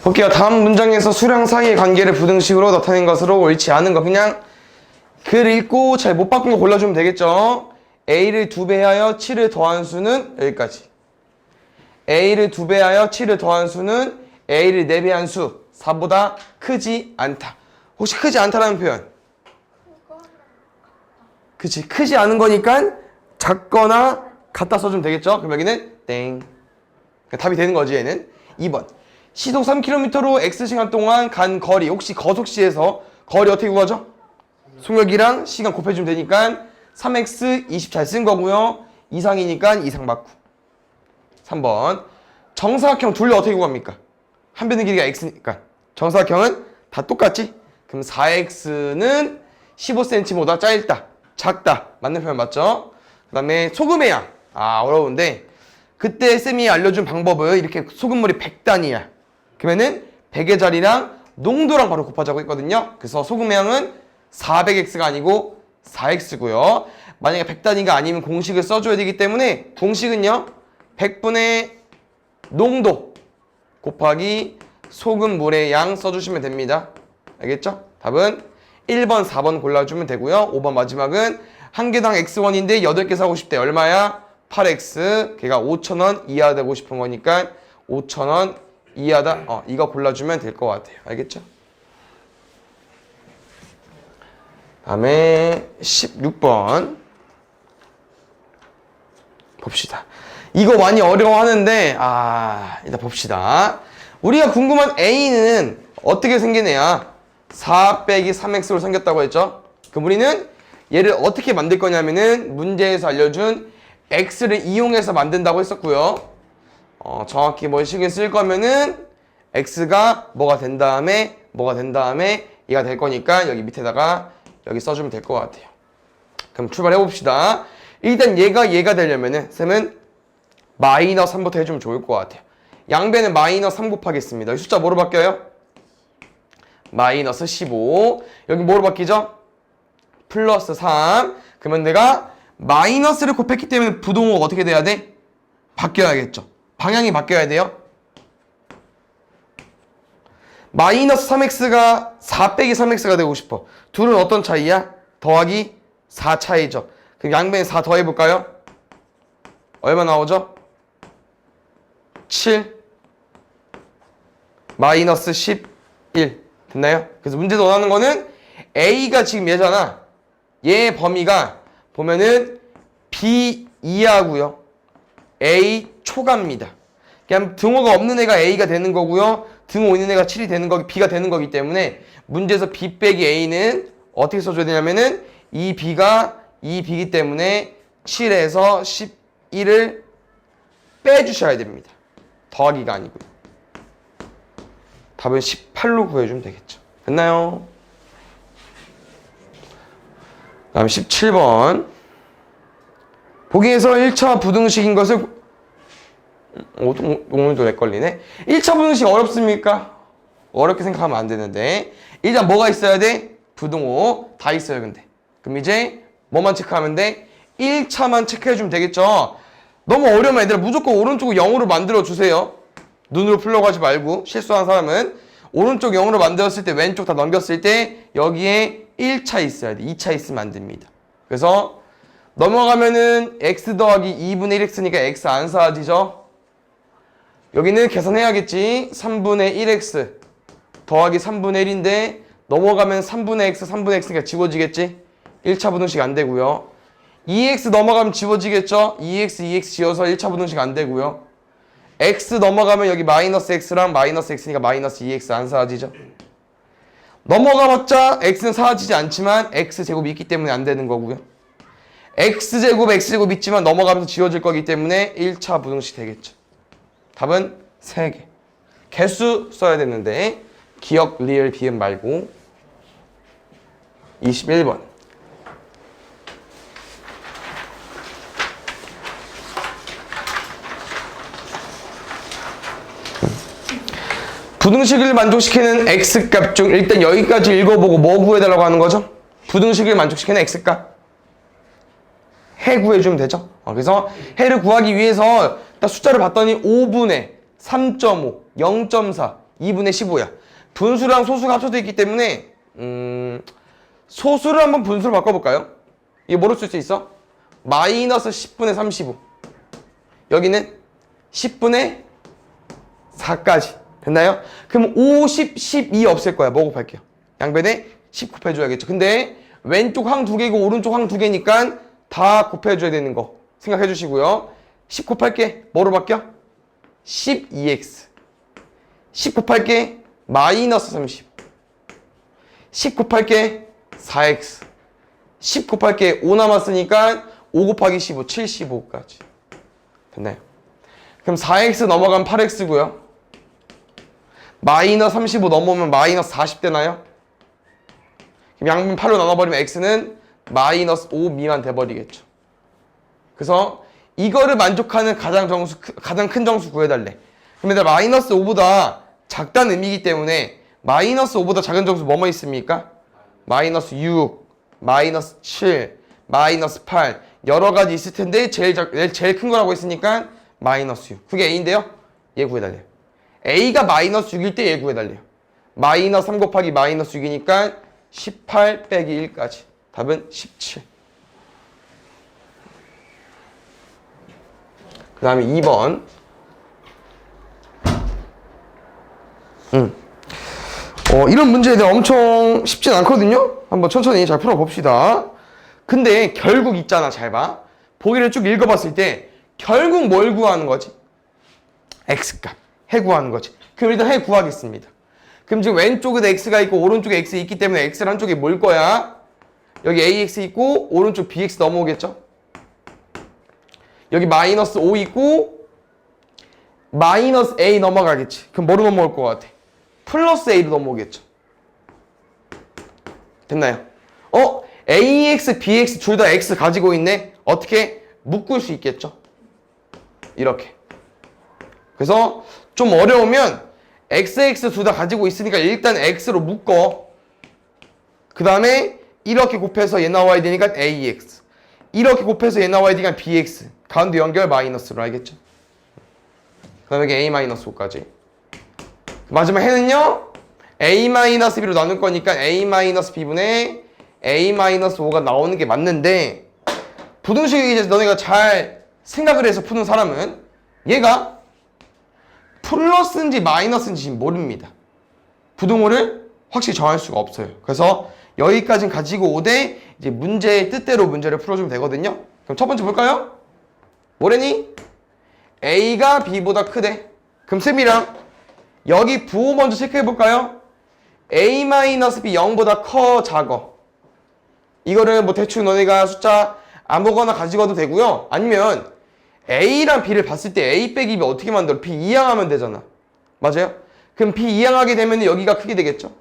볼게요. 다음 문장에서 수량 사이의 관계를 부등식으로 나타낸 것으로 옳지 않은 거. 그냥 글 읽고 잘 못 바꾼 거 골라주면 되겠죠. A를 2배하여 7을 더한 수는 여기까지. A를 2배하여 7을 더한 수는 A를 4배한 수 4보다 크지 않다. 혹시 크지 않다라는 표현? 그치. 크지 않은 거니까 작거나 같다 써주면 되겠죠. 그럼 여기는 땡. 그러니까 답이 되는 거지 얘는. 2번. 시속 3km로 X시간 동안 간 거리. 혹시 거속시에서 거리 어떻게 구하죠? 속력이랑 시간 곱해주면 되니까 3x 20 잘 쓴 거고요. 이상이니까 이상 맞고. 3번. 정사각형 둘 다 어떻게 구합니까? 한 변의 길이가 x니까. 정사각형은 다 똑같지? 그럼 4x는 15cm보다 짧다. 작다. 맞는 표현 맞죠? 그 다음에 소금의 양. 어려운데 그때 쌤이 알려준 방법은 이렇게 소금물이 100단위야. 그러면은 100의 자리랑 농도랑 바로 곱하자고 했거든요. 그래서 소금의 양은 400x가 아니고 4x고요. 만약에 100단위가 아니면 공식을 써줘야 되기 때문에 공식은요. 100분의 농도 곱하기 소금물의 양 써주시면 됩니다. 알겠죠? 답은 1번, 4번 골라주면 되고요. 5번 마지막은 한 개당 x1인데 8개 사고 싶대. 얼마야? 8x. 걔가 5,000원 이하 되고 싶은 거니까 5,000원 이하다. 이거 골라주면 될 것 같아요. 알겠죠? 다음에 16번 봅시다. 이거 많이 어려워하는데 일단 봅시다. 우리가 궁금한 A는 어떻게 생긴 애야? 4 빼기 3x로 생겼다고 했죠? 그럼 우리는 얘를 어떻게 만들 거냐면은 문제에서 알려준 x를 이용해서 만든다고 했었고요. 정확히 뭐 식을 쓸 거면은 x가 뭐가 된 다음에 얘가 될 거니까 여기 밑에다가 여기 써주면 될 것 같아요. 그럼 출발해 봅시다. 일단 얘가 되려면은 쌤은 마이너스 3부터 해주면 좋을 것 같아요. 양배는 마이너스 3 곱하겠습니다. 이 숫자 뭐로 바뀌어요? 마이너스 15. 여기 뭐로 바뀌죠? 플러스 3. 그러면 내가 마이너스를 곱했기 때문에 부동호가 어떻게 돼야 돼? 바뀌어야겠죠. 방향이 바뀌어야 돼요. 마이너스 3x가 4 빼기 3x가 되고 싶어. 둘은 어떤 차이야? 더하기 4 차이죠. 그럼 양변에 4 더해볼까요? 얼마 나오죠? 7 마이너스 11 됐나요? 그래서 문제에서 원하는 거는 A가 지금 얘잖아. 얘 범위가 보면은 B 이하고요. A 초과입니다. 그냥 등호가 없는 애가 A가 되는 거고요. 등호 있는 애가 7이 되는 거기 B가 되는 거기 때문에 문제에서 B 빼기 A는 어떻게 써줘야 되냐면은 이 B가 이 B이기 때문에 7에서 11을 빼주셔야 됩니다. 더하기가 아니고요. 답은 18로 구해주면 되겠죠. 됐나요? 다음 17번. 보기에서 1차 부등식인 것을 오늘도 렉 걸리네. 1차 부등식 어렵습니까? 어렵게 생각하면 안 되는데 일단 뭐가 있어야 돼? 부등호 다 있어요. 근데 그럼 이제 뭐만 체크하면 돼? 1차만 체크해주면 되겠죠. 너무 어려우면 얘들아 무조건 오른쪽을 0으로 만들어 주세요. 눈으로 풀려고 하지 말고. 실수한 사람은 오른쪽 0으로 만들었을 때 왼쪽 다 넘겼을 때 여기에 1차 있어야 돼. 2차 있으면 안 됩니다. 그래서 넘어가면은 x 더하기 2분의 1x니까 x 안 사라지죠. 여기는 계산해야겠지. 3분의 1x 더하기 3분의 1인데 넘어가면 3분의 x니까 지워지겠지. 1차 부등식 안 되고요. 2x 넘어가면 지워지겠죠. 2x 지워서 1차 부등식 안 되고요. x 넘어가면 여기 마이너스 x랑 마이너스 x니까 마이너스 2x 안 사라지죠. 넘어가봤자 x는 사라지지 않지만 x제곱이 있기 때문에 안 되는 거고요. x제곱 있지만 넘어가면서 지워질 거기 때문에 1차 부등식 되겠죠. 답은 3개. 개수 써야 되는데 기억, 리을, 비음 말고. 21번. 부등식을 만족시키는 x값 중 일단 여기까지 읽어보고 뭐 구해달라고 하는 거죠? 부등식을 만족시키는 x값. 해 구해주면 되죠. 그래서 해를 구하기 위해서 딱 숫자를 봤더니 5분의 3.5, 0.4 2분의 15야. 분수랑 소수가 합쳐져 있기 때문에 소수를 한번 분수로 바꿔볼까요? 이게 뭐로 쓸 수 있어? 마이너스 10분의 35. 여기는 10분의 4까지. 됐나요? 그럼 50, 12 없앨 거야. 뭐 곱할게요? 양변에 10 곱해줘야겠죠. 근데 왼쪽 항 두 개고 오른쪽 항 두 개니까 다 곱해줘야 되는 거 생각해 주시고요. 10 곱할게. 뭐로 바뀌어? 12x. 10 곱할게. 마이너스 30. 10 곱할게. 4x. 10 곱할게. 5 남았으니까 5 곱하기 15, 75까지. 됐나요? 그럼 4x 넘어가면 8x고요. 마이너스 35 넘어오면 마이너스 40 되나요? 그럼 양변 8로 나눠버리면 x는 마이너스 5 미만 돼버리겠죠. 그래서 이거를 만족하는 가장 큰 정수 구해달래. 그럼 얘들 마이너스 5보다 작다는 의미이기 때문에 마이너스 5보다 작은 정수 뭐뭐 있습니까? 마이너스 6, 마이너스 7, 마이너스 8 여러 가지 있을 텐데 제일 큰 거라고 했으니까 마이너스 6. 그게 a인데요. 얘 구해달래요. a가 마이너스 6일 때 얘 구해달래요. 마이너스 3 곱하기 마이너스 6이니까 18 빼기 1까지. 답은 17. 그 다음에 2번. 이런 문제들 엄청 쉽진 않거든요. 한번 천천히 잘 풀어봅시다. 근데 결국 있잖아. 잘 봐. 보기를 쭉 읽어봤을 때 결국 뭘 구하는 거지? x값. 해 구하는 거지. 그럼 일단 해 구하겠습니다. 그럼 지금 왼쪽에 x가 있고 오른쪽에 x 있기 때문에 x를 한쪽에 뭘 거야? 여기 ax 있고 오른쪽 bx 넘어오겠죠? 여기 마이너스 5 있고 마이너스 a 넘어가겠지. 그럼 뭐로 넘어올 것 같아? 플러스 a로 넘어오겠죠. 됐나요? ax, bx 둘 다 x 가지고 있네. 어떻게? 묶을 수 있겠죠. 이렇게. 그래서 좀 어려우면 xx 둘 다 가지고 있으니까 일단 x로 묶어. 그 다음에 이렇게 곱해서 얘 나와야 되니까 ax. 이렇게 곱해서 얘 나와야 되니까 bx. 가운데 연결 마이너스로. 알겠죠? 그 다음에 여기 a-5까지. 마지막 해는요. a-b로 나눌 거니까 a-b분의 a-5가 나오는 게 맞는데 부등식이 이제 너네가 잘 생각을 해서 푸는 사람은 얘가 플러스인지 마이너스인지 모릅니다. 부등호를 확실히 정할 수가 없어요. 그래서 여기까지는 가지고 오되 이제 문제의 뜻대로 문제를 풀어주면 되거든요. 그럼 첫 번째 볼까요? 뭐래니? A가 B보다 크대. 그럼 쌤이랑 여기 부호 먼저 체크해볼까요? A-B 0보다 커 작어. 이거를 뭐 대충 너네가 숫자 아무거나 가지고도 되고요. 아니면 A랑 B를 봤을 때 A 빼기 B 어떻게 만들어? B 이항하면 되잖아. 맞아요? 그럼 B 이항하게 되면 여기가 크게 되겠죠?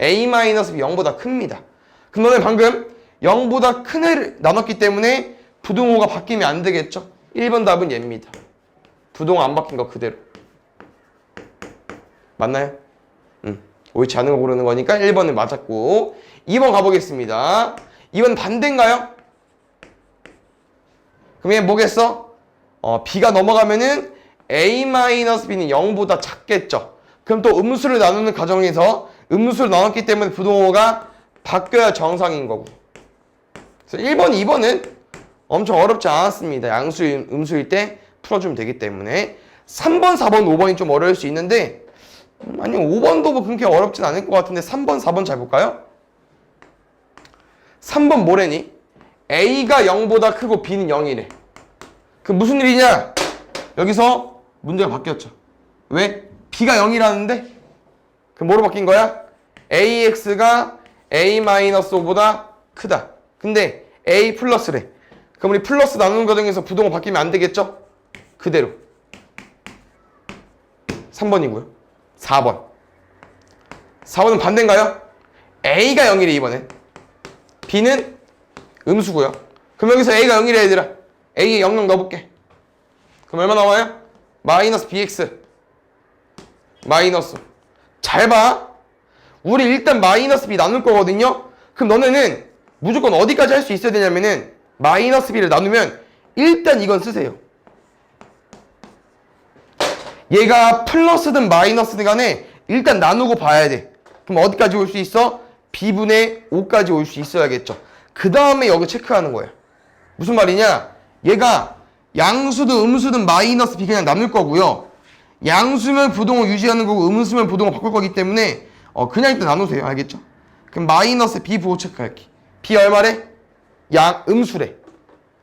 A-B 0보다 큽니다. 그럼 너네 방금 0보다 큰 애를 나눴기 때문에 부등호가 바뀌면 안 되겠죠? 1번 답은 얘입니다. 부등호 안 바뀐 거 그대로. 맞나요? 옳지 않은 거 고르는 거니까 1번은 맞았고 2번 가보겠습니다. 2번 반대인가요? 그럼 얘 뭐겠어? B가 넘어가면은 A-B는 0보다 작겠죠. 그럼 또 음수를 나누는 과정에서 음수를 나눴기 때문에 부등호가 바뀌어야 정상인 거고. 그래서 1번, 2번은 엄청 어렵지 않았습니다. 양수, 음수일 때 풀어주면 되기 때문에 3번, 4번, 5번이 좀 어려울 수 있는데 아니 5번도 뭐 그렇게 어렵진 않을 것 같은데 3번, 4번 잘 볼까요? 3번 뭐래니? A가 0보다 크고 B는 0이래. 그 무슨 일이냐? 여기서 문제가 바뀌었죠. 왜? B가 0이라는데? 그럼 뭐로 바뀐 거야? AX가 A-5보다 크다. 근데 A 플러스래. 그럼 우리 플러스 나누는 과정에서 부등호 바뀌면 안 되겠죠? 그대로. 3번이고요. 4번. 4번은 반대인가요? A가 0이래 이번엔. B는 음수고요. 그럼 여기서 A가 0이래 얘들아. A에 0 넣어볼게. 그럼 얼마 나와요? 마이너스 BX. 마이너스. 잘 봐. 우리 일단 마이너스 B 나눌 거거든요. 그럼 너네는 무조건 어디까지 할 수 있어야 되냐면은 마이너스 B를 나누면 일단 이건 쓰세요. 얘가 플러스든 마이너스든 간에 일단 나누고 봐야 돼. 그럼 어디까지 올 수 있어? b분의 5까지 올 수 있어야겠죠. 그 다음에 여기 체크하는 거야. 무슨 말이냐? 얘가 양수든 음수든 마이너스 b 그냥 남을 거고요. 양수면 부동을 유지하는 거고 음수면 부동을 바꿀 거기 때문에 그냥 일단 나누세요. 알겠죠? 그럼 마이너스 b 부호 체크할게. b 얼마래? 음수래.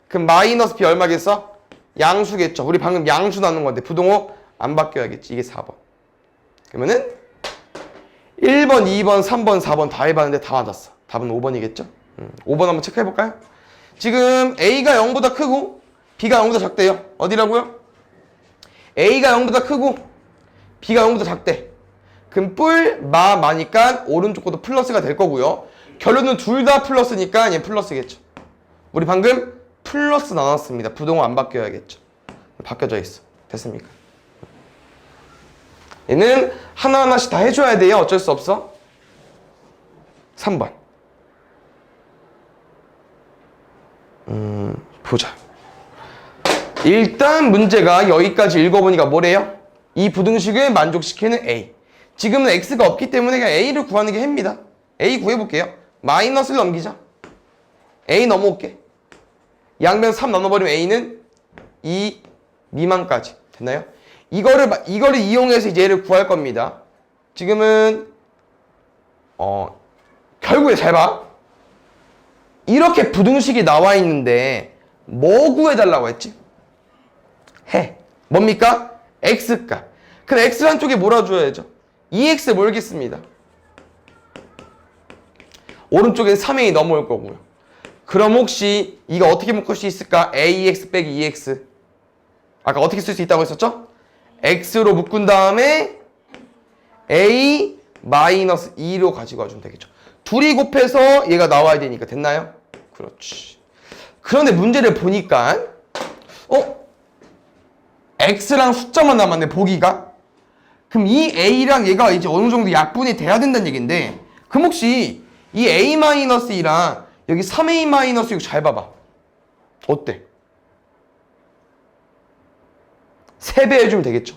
그럼 마이너스 b 얼마겠어? 양수겠죠. 우리 방금 양수 나눈 건데 부동호 안 바뀌어야겠지. 이게 4번. 그러면은 1번, 2번, 3번, 4번 다 해봤는데 다 맞았어. 답은 5번이겠죠? 5번 한번 체크해볼까요? 지금 A가 0보다 크고 B가 0보다 작대요. 어디라고요? A가 0보다 크고 B가 0보다 작대. 그럼 마니까 오른쪽 것도 플러스가 될 거고요. 결론은 둘 다 플러스니까 얘 플러스겠죠. 우리 방금 플러스 나눴습니다. 부동호 안 바뀌어야겠죠. 바뀌어져 있어. 됐습니까? 얘는 하나하나씩 다 해줘야 돼요. 어쩔 수 없어. 3번. 보자. 일단 문제가 여기까지 읽어보니까 뭐래요? 이 부등식을 만족시키는 A. 지금은 X가 없기 때문에 그냥 A를 구하는 게 해입니다. A 구해볼게요. 마이너스를 넘기자. A 넘어올게. 양변 3 나눠버리면 A는 2 미만까지. 됐나요? 이거를 이용해서 이제 얘를 구할 겁니다. 지금은 결국에 잘 봐. 이렇게 부등식이 나와 있는데 뭐 구해달라고 했지? 해. 뭡니까? X값. 그럼 X란 쪽에 몰아줘야죠. 2X 몰겠습니다. 오른쪽엔 3A 넘어올 거고요. 그럼 혹시 이거 어떻게 묶을 수 있을까? AX 빼기 2X. 아까 어떻게 쓸 수 있다고 했었죠? X로 묶은 다음에 A 마이너스 2로 가지고 와주면 되겠죠. 둘이 곱해서 얘가 나와야 되니까. 됐나요? 그렇지. 그런데 문제를 보니까 X랑 숫자만 남았네. 보기가. 그럼 이 A랑 얘가 이제 어느 정도 약분이 돼야 된다는 얘기인데, 그럼 혹시 이 A-2랑 여기 3A-6 잘 봐봐. 어때? 3배 해주면 되겠죠.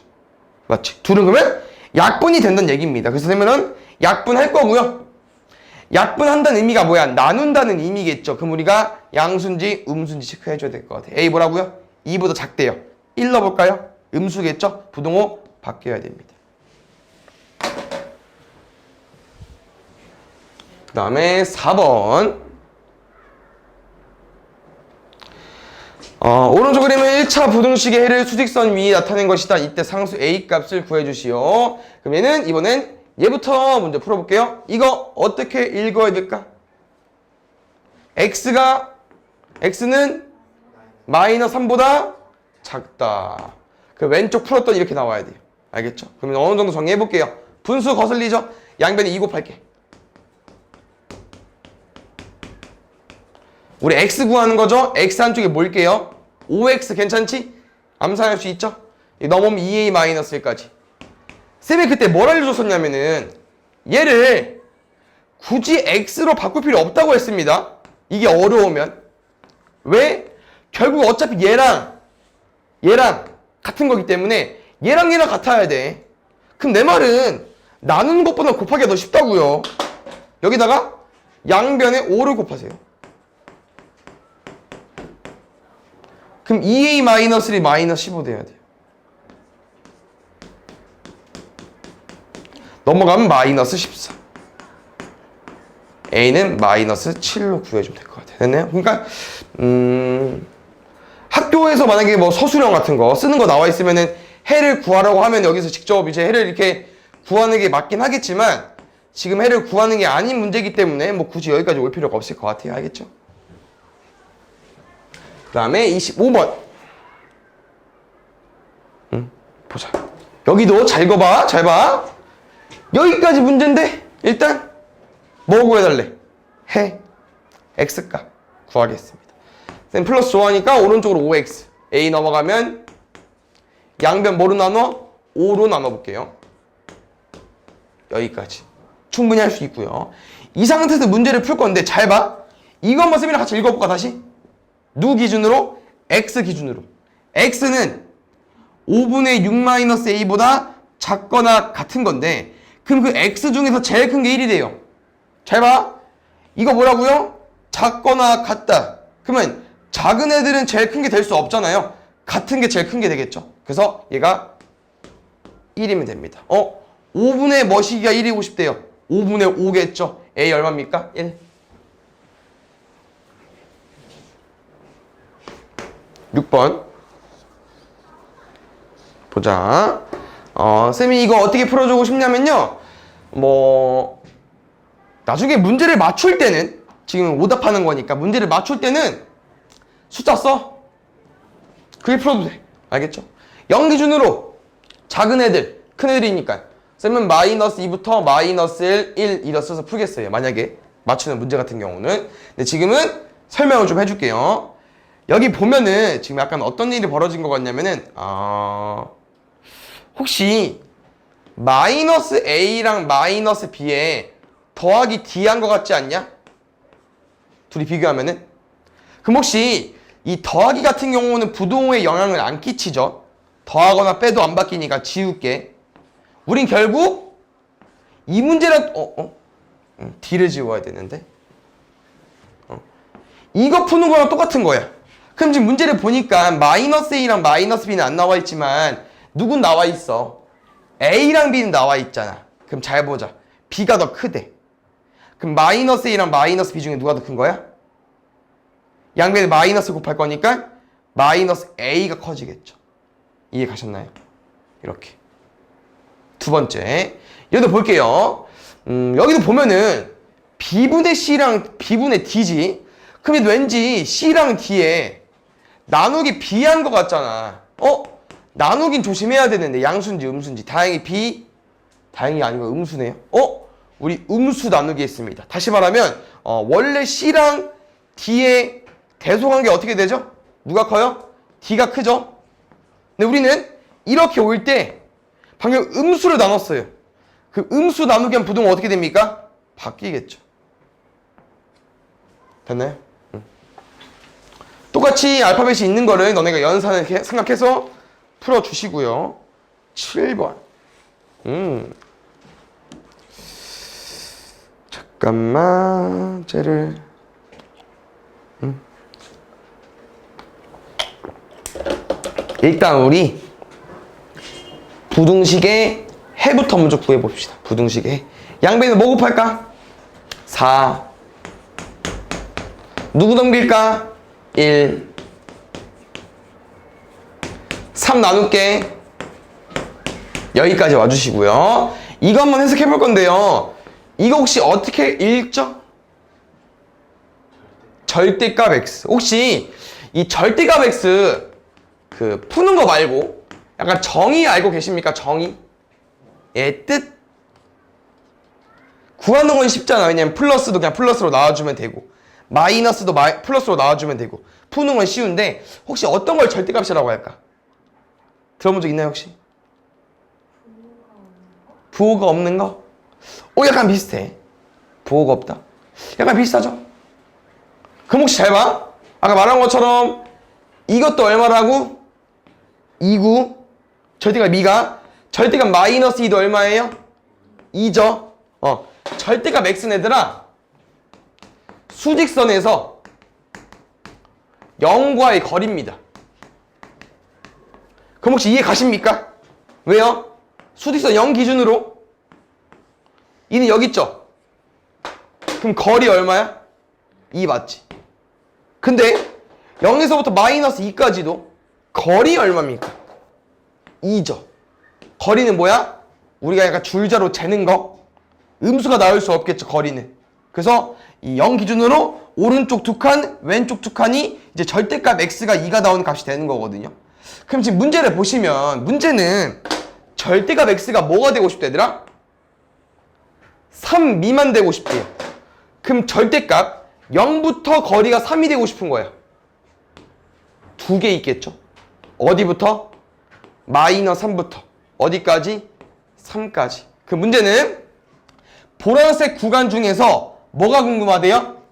맞지? 둘은 그러면 약분이 된다는 얘기입니다. 그래서 되면은 약분할 거고요. 약분한다는 의미가 뭐야? 나눈다는 의미겠죠. 그럼 우리가 양수인지 음수인지 체크해줘야 될 것 같아. A 뭐라고요? 2보다 작대요. 1 넣어볼까요? 음수겠죠? 부동호 바뀌어야 됩니다. 그 다음에 4번. 오른쪽 그림은 1차 부등식의 해를 수직선 위에 나타낸 것이다. 이때 상수 A 값을 구해주시오. 그러면은 이번엔 얘부터 문제 풀어볼게요. 이거 어떻게 읽어야 될까? X는 마이너스 3보다 작다. 그 왼쪽 풀었더니 이렇게 나와야 돼요. 알겠죠? 그러면 어느 정도 정리해볼게요. 분수 거슬리죠? 양변에 2 곱할게. 우리 X 구하는 거죠? X 한쪽에 뭘게요? 5X 괜찮지? 암산할 수 있죠? 넘으면 2A-1까지. 쌤이 그때 뭘 알려줬었냐면은 얘를 굳이 X로 바꿀 필요 없다고 했습니다. 이게 어려우면. 왜? 결국 어차피 얘랑 같은 거기 때문에 얘랑 같아야 돼. 그럼 내 말은 나누는 것보다 곱하기가 더 쉽다고요. 여기다가 양변에 5를 곱하세요. 그럼 2A-1이 마이너스 15 돼야 돼요. 넘어가면 마이너스 14. A는 마이너스 7로 구해주면 될 것 같아요. 됐나요? 그러니까 학교에서 만약에 뭐 서술형 같은 거 쓰는 거 나와 있으면은 해를 구하라고 하면 여기서 직접 이제 해를 이렇게 구하는 게 맞긴 하겠지만 지금 해를 구하는 게 아닌 문제이기 때문에 뭐 굳이 여기까지 올 필요가 없을 것 같아요. 알겠죠? 그 다음에 25번. 보자. 여기도 잘 읽어봐. 잘 봐. 여기까지 문제인데 일단 뭐 구해달래? 해. X값 구하겠습니다. 쌤 플러스 좋아하니까 오른쪽으로 5X. A 넘어가면 양변 뭐로 나눠? 5로 나눠볼게요. 여기까지. 충분히 할 수 있고요. 이 상태에서 문제를 풀 건데 잘 봐. 이것만 쌤이랑 같이 읽어볼까 다시? 누 기준으로? X 기준으로. X는 5분의 6-A보다 작거나 같은 건데 그럼 그 x 중에서 제일 큰 게 1이래요. 잘 봐. 이거 뭐라고요? 작거나 같다. 그러면 작은 애들은 제일 큰 게 될 수 없잖아요. 같은 게 제일 큰 게 되겠죠. 그래서 얘가 1이면 됩니다. 5분의 뭐시기가 1이고 싶대요. 5분의 5겠죠. A 얼마입니까? 1. 6번 보자. 쌤이 이거 어떻게 풀어주고 싶냐면요. 나중에 문제를 맞출 때는, 지금 오답하는 거니까 문제를 맞출 때는 숫자 써. 그게 풀어도 돼. 알겠죠? 0 기준으로 작은 애들, 큰 애들이니까 쌤은 마이너스 2부터 마이너스 1 이렇게 써서 풀겠어요. 만약에 맞추는 문제 같은 경우는. 근데 지금은 설명을 좀 해줄게요. 여기 보면은 지금 약간 어떤 일이 벌어진 것 같냐면은 혹시 마이너스 A랑 마이너스 B에 더하기 D 한 것 같지 않냐? 둘이 비교하면은? 그럼 혹시 이 더하기 같은 경우는 부동호에 영향을 안 끼치죠? 더하거나 빼도 안 바뀌니까 지울게. 우린 결국 이 문제랑 D를 지워야 되는데 이거 푸는 거랑 똑같은 거야. 그럼 지금 문제를 보니까 마이너스 A랑 마이너스 B는 안 나와 있지만 누군 나와 있어? A랑 B는 나와 있잖아. 그럼 잘 보자. B가 더 크대. 그럼 마이너스 A랑 마이너스 B 중에 누가 더 큰 거야? 양변에 마이너스 곱할 거니까 마이너스 A가 커지겠죠. 이해 가셨나요? 이렇게. 두 번째. 여기도 볼게요. 여기도 보면은 B분의 C랑 B분의 D지. 그럼 왠지 C랑 D에 나누기 B한 것 같잖아. 나누긴 조심해야 되는데 양수인지 음수인지. 다행히 아니고 음수네요. 우리 음수 나누기 했습니다. 다시 말하면 원래 C랑 D의 대소관계 어떻게 되죠? 누가 커요? D가 크죠? 근데 우리는 이렇게 올 때 방금 음수를 나눴어요. 그 음수 나누기 한 부동은 어떻게 됩니까? 바뀌겠죠. 됐나요? 똑같이 알파벳이 있는 거를 너네가 연산을 생각해서 풀어주시고요. 7번. 잠깐만, 쟤를. 일단 우리 부등식의 해부터 먼저 구해봅시다. 부등식의 해. 양변에 뭐 곱할까? 4. 누구 넘길까? 1. 3 나눌게. 여기까지 와주시고요. 이거 한번 해석해 볼 건데요. 이거 혹시 어떻게 읽죠? 절대값 x. 혹시 이 절대값 x 푸는 거 말고 약간 정의 알고 계십니까? 정의의 뜻? 구하는 건 쉽잖아. 왜냐면 플러스도 그냥 플러스로 나와주면 되고 마이너스도 플러스로 나와주면 되고 푸는 건 쉬운데 혹시 어떤 걸 절대값이라고 할까? 들어본 적 있나요 혹시? 부호가 없는 거? 약간 비슷해. 부호가 없다. 약간 비슷하죠? 그럼 혹시 잘 봐. 아까 말한 것처럼 이것도 얼마라고? 2구. 절대값 2가. 절대값 마이너스 2도 얼마예요? 2죠. 절대값 x는 얘들아 수직선에서 0과의 거리입니다. 그럼 혹시 이해 가십니까? 왜요? 수직선 0 기준으로 2는 여기 있죠? 그럼 거리 얼마야? 2 맞지? 근데 0에서부터 마이너스 2까지도 거리 얼마입니까? 2죠. 거리는 뭐야? 우리가 약간 줄자로 재는 거? 음수가 나올 수 없겠죠, 거리는. 그래서 이 0 기준으로 오른쪽 두 칸, 왼쪽 두 칸이 이제 절대값 x가 2가 나오는 값이 되는 거거든요. 그럼 지금 문제를 보시면 문제는 절대값 x가 뭐가 되고 싶대더라? 3 미만 되고 싶대요. 그럼 절대값 0부터 거리가 3이 되고 싶은 거야. 두 개 있겠죠? 어디부터? 마이너스 3부터. 어디까지? 3까지. 그 문제는 보라색 구간 중에서 뭐가 궁금하대요?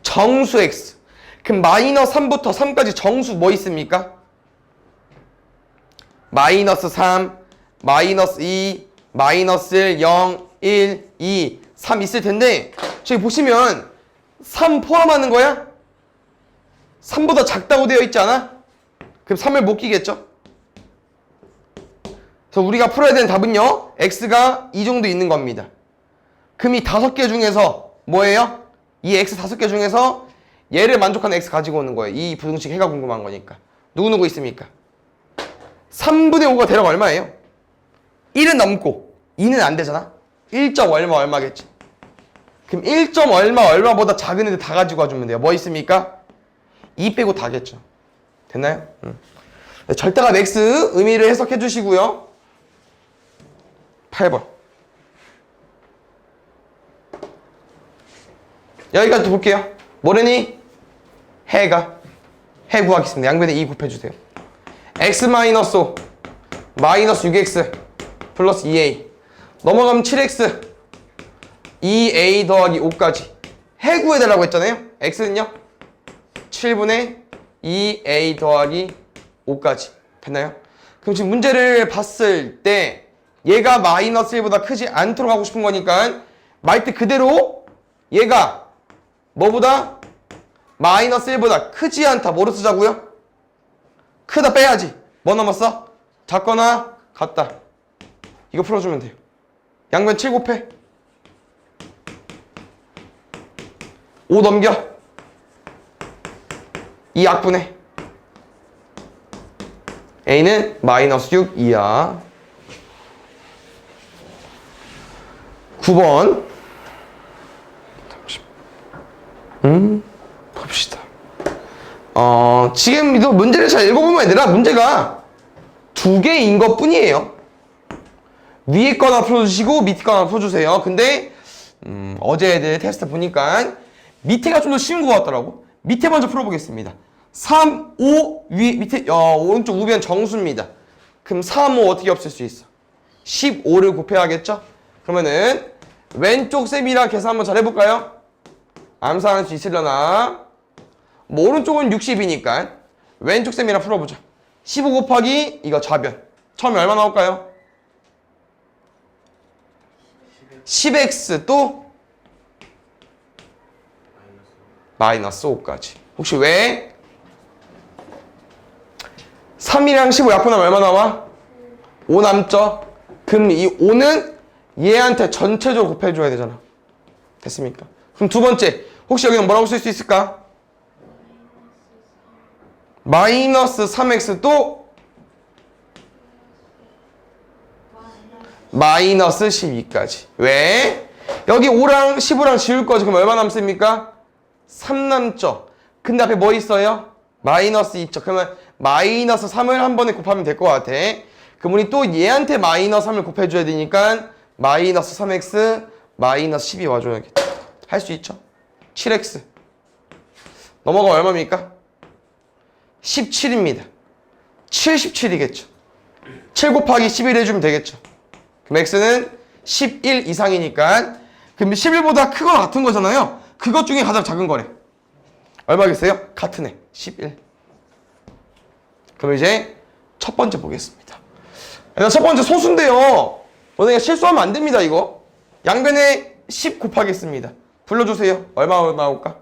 정수 x. 그럼 마이너스 3부터 3까지 정수 뭐 있습니까? 마이너스 3, 마이너스 2, 마이너스 1, 0, 1, 2, 3 있을 텐데 저기 보시면 3 포함하는 거야? 3보다 작다고 되어 있지 않아? 그럼 3을 못 끼겠죠? 그래서 우리가 풀어야 되는 답은요, x가 이 정도 있는 겁니다. 그럼 이 5개 중에서 뭐예요? 이 x 5개 중에서 얘를 만족하는 x 가지고 오는 거예요. 이 부등식 해가 궁금한 거니까. 누구누구 있습니까? 3분의 5가 대략 얼마예요? 1은 넘고 2는 안 되잖아? 1점 얼마 얼마겠지? 그럼 1점 얼마보다 작은 애들 다 가지고 와주면 돼요. 뭐 있습니까? 2 빼고 다겠죠. 됐나요? 절대값 x 의미를 해석해 주시고요. 8번. 여기까지 볼게요. 뭐래니? 해 구하겠습니다. 양변에 2 곱해주세요. x 마이너스 5 마이너스 6x 플러스 2a 넘어가면 7x 2a 더하기 5까지 해 구해달라고 했잖아요. x는요? 7분의 2a 더하기 5까지 됐나요? 그럼 지금 문제를 봤을 때 얘가 마이너스 1보다 크지 않도록 하고 싶은 거니까 말 때 그대로 얘가 뭐보다? 마이너스 1보다 크지 않다. 뭐로 쓰자고요? 크다 빼야지. 뭐 남았어? 작거나 같다. 이거 풀어주면 돼요. 양변 7 곱해 5 넘겨 2 약분해 a는 마이너스 6 이하. 9번 봅시다. 지금 이 문제를 잘 읽어보면 얘들아 문제가 2개인 것 뿐이에요. 위에 거나 풀어주시고 밑에 거나 풀어주세요. 근데 어제 애들 테스트 보니까 밑에가 좀 더 쉬운 것 같더라고. 밑에 먼저 풀어보겠습니다. 3, 5 밑에 오른쪽 우변 정수입니다. 그럼 3, 5 어떻게 없앨 수 있어? 15를 곱해야겠죠? 그러면은 왼쪽 셈이랑 계산 한번 잘 해볼까요? 암산할 수 있으려나? 뭐 오른쪽은 60이니까 왼쪽 셈이랑 풀어보자. 15 곱하기 이거 좌변 처음에 얼마 나올까요? 10x 또 마이너스 5까지. 혹시 왜? 3이랑 15 약분하면 얼마 나와? 5 남죠? 그럼 이 5는 얘한테 전체적으로 곱해줘야 되잖아. 됐습니까? 그럼 두 번째 혹시 여기는 뭐라고 쓸 수 있을까? 마이너스 3x 또 마이너스 12까지. 왜? 여기 5랑 15랑 지울 거지. 그럼 얼마 남습니까? 3 남죠. 근데 앞에 뭐 있어요? 마이너스 있죠. 그러면 마이너스 3을 한 번에 곱하면 될 것 같아. 그럼 우리 또 얘한테 마이너스 3을 곱해줘야 되니까 마이너스 3x 마이너스 12 와줘야겠죠. 할 수 있죠. 7x 넘어가면 얼마입니까? 17입니다. 77이겠죠. 7 곱하기 11 해주면 되겠죠. 그럼 x는 11 이상이니까 그럼 11보다 크거나 같은 거잖아요. 그것 중에 가장 작은 거래. 얼마겠어요? 같은 애 11. 그럼 이제 첫 번째 보겠습니다. 첫 번째 소수인데요. 만약에 실수하면 안 됩니다. 이거 양변에 10 곱하겠습니다. 불러주세요. 얼마 나올까?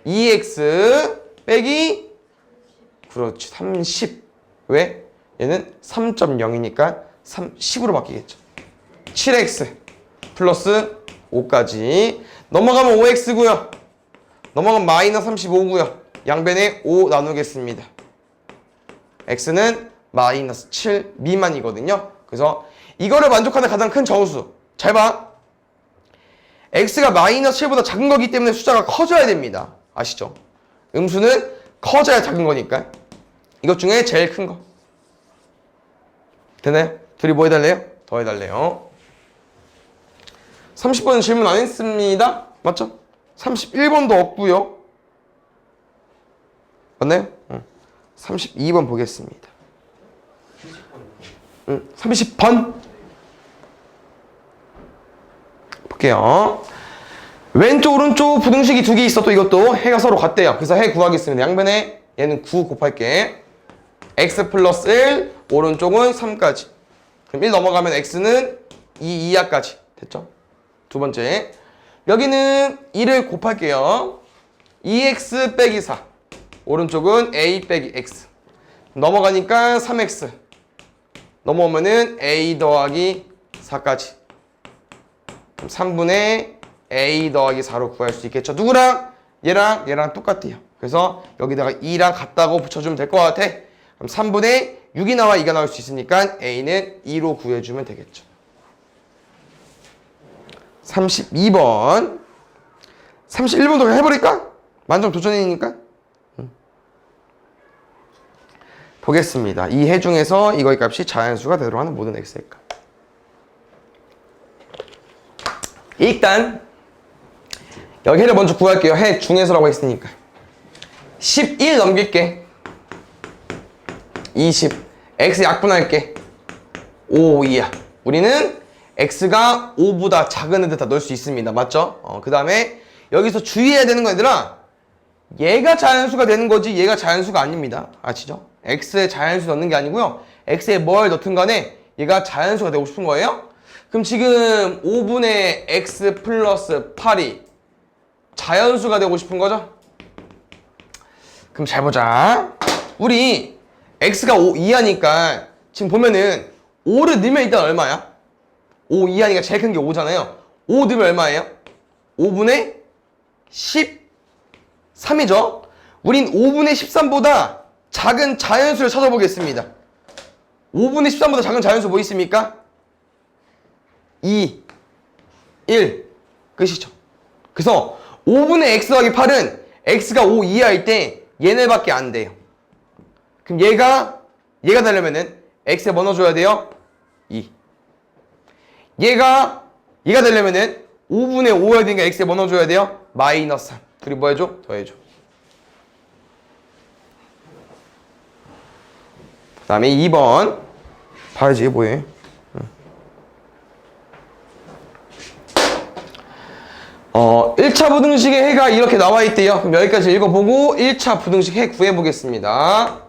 2x 빼기 그렇지 30. 왜? 얘는 3.0이니까 10으로 바뀌겠죠. 7x 플러스 5까지 넘어가면 5x고요. 넘어가면 마이너스 35고요. 양변에 5 나누겠습니다. x는 마이너스 7 미만이거든요. 그래서 이거를 만족하는 가장 큰 정수 잘 봐. x가 마이너스 7보다 작은 거기 때문에 숫자가 커져야 됩니다. 아시죠? 음수는 커져야 작은 거니까 이것 중에 제일 큰 거. 되나요? 둘이 뭐 해달래요? 더 해달래요. 30번은 질문 안 했습니다. 맞죠? 31번도 없고요. 맞나요? 32번 보겠습니다. 30번 볼게요. 왼쪽 오른쪽 부등식이 두 개 있어. 또 이것도 해가 서로 같대요. 그래서 해 구하겠습니다. 양변에 얘는 9 곱할게. x 플러스 1 오른쪽은 3까지. 그럼 1 넘어가면 x는 2 이하까지. 됐죠? 두 번째. 여기는 2를 곱할게요. 2x 빼기 4. 오른쪽은 a 빼기 x. 넘어가니까 3x. 넘어오면은 a 더하기 4까지. 그럼 3분의 a 더하기 4로 구할 수 있겠죠. 누구랑? 얘랑 똑같아요. 그래서 여기다가 2랑 같다고 붙여주면 될 것 같아. 그럼 3분의 6이 나와 2가 나올 수 있으니까 a는 2로 구해주면 되겠죠. 32번. 31번도 해버릴까? 만점 도전이니까. 보겠습니다. 이 해 중에서 이거의 값이 자연수가 되도록 하는 모든 x의 값. 일단 여기 해를 먼저 구할게요. 해 중에서라고 했으니까 11 넘길게. 20 x 약분할게. 5 2야. 우리는 x가 5보다 작은 애들 다 넣을 수 있습니다. 맞죠? 그 다음에 여기서 주의해야 되는 거 얘들아, 얘가 자연수가 되는 거지 얘가 자연수가 아닙니다. 아시죠? x에 자연수 넣는 게 아니고요. x에 뭘 넣든 간에 얘가 자연수가 되고 싶은 거예요. 그럼 지금 5분의 x 플러스 8이 자연수가 되고 싶은 거죠? 그럼 잘 보자. 우리 x가 5 이하니까 지금 보면은 5를 넣으면 일단 얼마야? 5 이하니까 제일 큰 게 5잖아요. 5 넣으면 얼마예요? 5분의 13이죠? 우린 5분의 13보다 작은 자연수를 찾아보겠습니다. 5분의 13보다 작은 자연수 뭐 있습니까? 2, 1. 끝이죠. 그래서 5분의 x 더하기 8은 x가 5 이하일 때 얘네밖에 안 돼요. 그럼 얘가 되려면은 x에 뭐 넣어줘야 돼요? 2. 얘가 되려면은 5분의 5여야 되니까 x에 뭐 넣어줘야 돼요? 마이너스 3. 둘이 뭐 해줘? 더해줘. 그 다음에 2번 봐야지. 뭐해? 1차 부등식의 해가 이렇게 나와 있대요. 그럼 여기까지 읽어보고 1차 부등식 해 구해보겠습니다.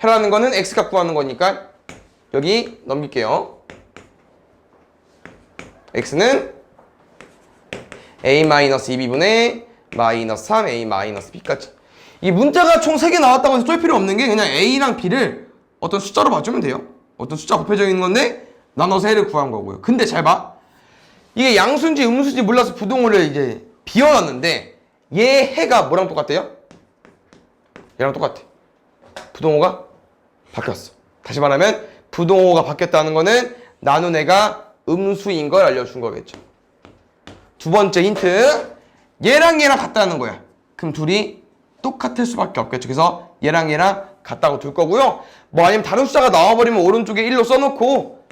해라는 거는 x값 구하는 거니까 여기 넘길게요. x는 a-2b분의 마이너스 3a-b까지. 이 문자가 총 3개 나왔다고 해서 쫄 필요 없는 게 그냥 a랑 b를 어떤 숫자로 봐주면 돼요. 어떤 숫자 곱해져 있는 건데 나눠서 해를 구한 거고요. 근데 잘 봐. 이게 양수인지 음수인지 몰라서 부등호를 이제 비워놨는데 얘 해가 뭐랑 똑같아요? 얘랑 똑같아. 부등호가 바뀌었어. 다시 말하면 부등호가 바뀌었다는 거는 나눈 애가 음수인 걸 알려준 거겠죠. 두 번째 힌트. 얘랑 같다는 거야. 그럼 둘이 똑같을 수밖에 없겠죠. 그래서 얘랑 같다고 둘 거고요. 뭐 아니면 다른 숫자가 나와버리면 오른쪽에 1로 써놓고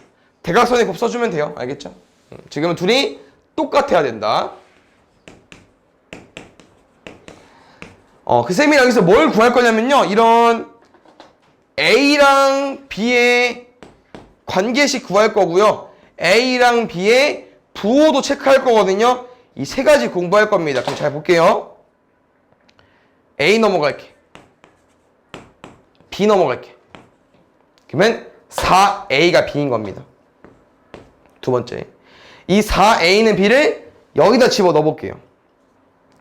대각선에 곱 써주면 돼요. 알겠죠? 지금은 둘이 똑같아야 된다. 그 쌤이 여기서 뭘 구할 거냐면요. 이런 A랑 B의 관계식 구할 거고요. A랑 B의 부호도 체크할 거거든요. 이 세 가지 공부할 겁니다. 그럼 잘 볼게요. A 넘어갈게. B 넘어갈게. 그러면 4A가 B인 겁니다. 두 번째. 이 4A는 B를 여기다 집어 넣어볼게요.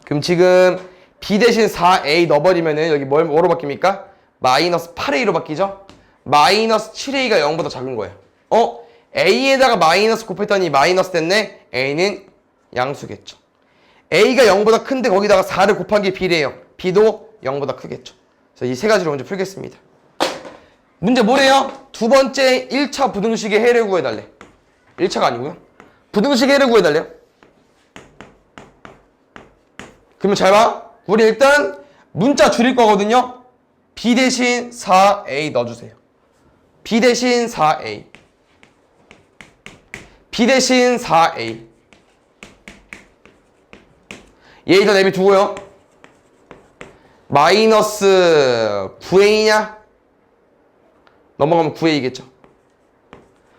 그럼 지금 B 대신 4A 넣어버리면은 여기 뭐로 바뀝니까? 마이너스 8A로 바뀌죠? 마이너스 7A가 0보다 작은 거예요. A에다가 마이너스 곱했더니 마이너스 됐네? A는 양수겠죠. A가 0보다 큰데 거기다가 4를 곱한 게 B래요. B도 0보다 크겠죠. 그래서 이 세 가지로 먼저 풀겠습니다. 문제 뭐래요? 두 번째 1차 부등식의 해를 구해달래. 1차가 아니고요. 부등식의 해를 구해달래요. 그러면 잘 봐. 우리 일단 문자 줄일 거거든요. B 대신 4A 넣어주세요. B 대신 4A. B 대신 4A. 얘 일단 내비두고요. 마이너스 9A냐? 넘어가면 9A겠죠.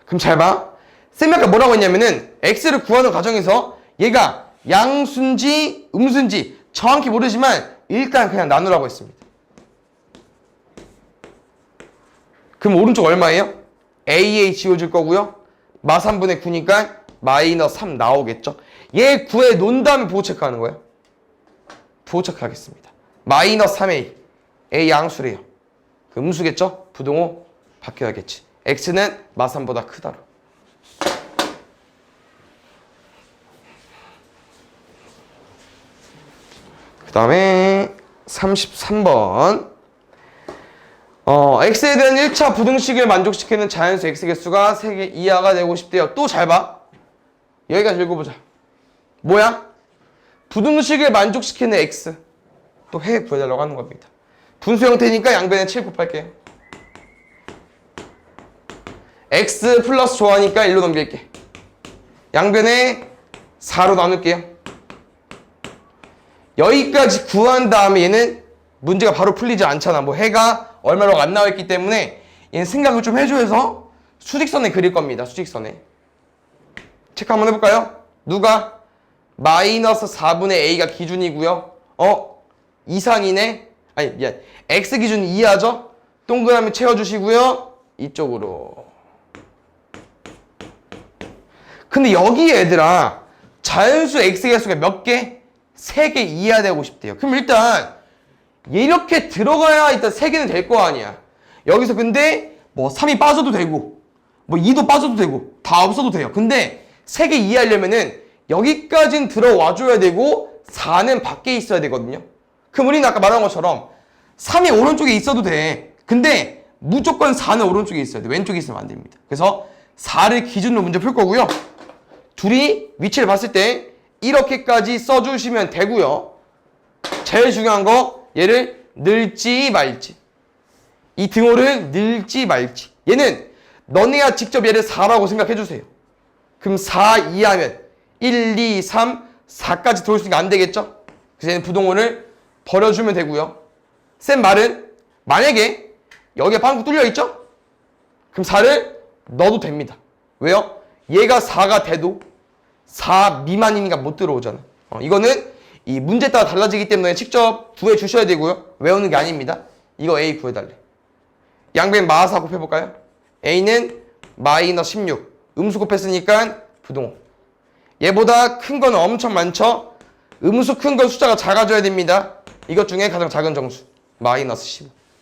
그럼 잘 봐. 쌤이 아까 뭐라고 했냐면은 X를 구하는 과정에서 얘가 양수인지 음수인지 정확히 모르지만 일단 그냥 나누라고 했습니다. 그럼 오른쪽 얼마예요? AA 지워줄 거고요. 마 3분의 9니까 마이너스 3 나오겠죠. 얘 구해 놓은 다음에 부호 체크하는 거예요. 부호 체크하겠습니다. 마이너스 3a. a 양수래요. 그 음수겠죠? 부동호 바뀌어야겠지. x는 마 3보다 크다로. 그 다음에 33번. x에 대한 1차 부등식을 만족시키는 자연수 x 개수가 3개 이하가 되고 싶대요. 또 잘 봐. 여기까지 읽어보자. 뭐야? 부등식을 만족시키는 x. 또 해 구해달라고 하는 겁니다. 분수 형태니까 양변에 7 곱할게요. x 플러스 좋아하니까 1로 넘길게. 양변에 4로 나눌게요. 여기까지 구한 다음에 얘는 문제가 바로 풀리지 않잖아. 뭐 해가 얼마로 안 나와 있기 때문에 얘는 생각을 좀 해줘서 수직선에 그릴 겁니다. 수직선에. 체크 한번 해볼까요? 누가? 마이너스 4분의 a가 기준이고요. 이상이네. 아니 미안. x 기준 이하죠? 동그라미 채워주시고요. 이쪽으로. 근데 여기 얘들아 자연수 x 개수가 몇 개? 3개 이하 되고 싶대요. 그럼 일단 이렇게 들어가야 일단 3개는 될 거 아니야. 여기서 근데 뭐 3이 빠져도 되고 뭐 2도 빠져도 되고 다 없어도 돼요. 근데 3개 이하려면은 여기까진 들어와 줘야 되고 4는 밖에 있어야 되거든요. 그럼 우리는 아까 말한 것처럼 3이 오른쪽에 있어도 돼. 근데 무조건 4는 오른쪽에 있어야 돼. 왼쪽에 있으면 안 됩니다. 그래서 4를 기준으로 문제 풀 거고요. 둘이 위치를 봤을 때 이렇게까지 써주시면 되고요. 제일 중요한 거 얘를 넣을지 말지. 이 등호를 넣을지 말지. 얘는 너네가 직접 얘를 4라고 생각해 주세요. 그럼 4 이하면 1, 2, 3, 4까지 들어올 수 있으니까 안 되겠죠? 그래서 얘는 부동호를 버려주면 되고요. 쌤 말은 만약에 여기에 빵꾸 뚫려 있죠? 그럼 4를 넣어도 됩니다. 왜요? 얘가 4가 돼도 4 미만이니까 못 들어오잖아. 이거는 이 문제에 따라 달라지기 때문에 직접 구해 주셔야 되고요. 외우는 게 아닙니다. 이거 A 구해달래. 양변 마사 곱해볼까요? A는 마이너스 16. 음수 곱했으니까 부동호. 얘보다 큰 건 엄청 많죠? 음수 큰 건 숫자가 작아져야 됩니다. 이것 중에 가장 작은 정수. 마이너스 15.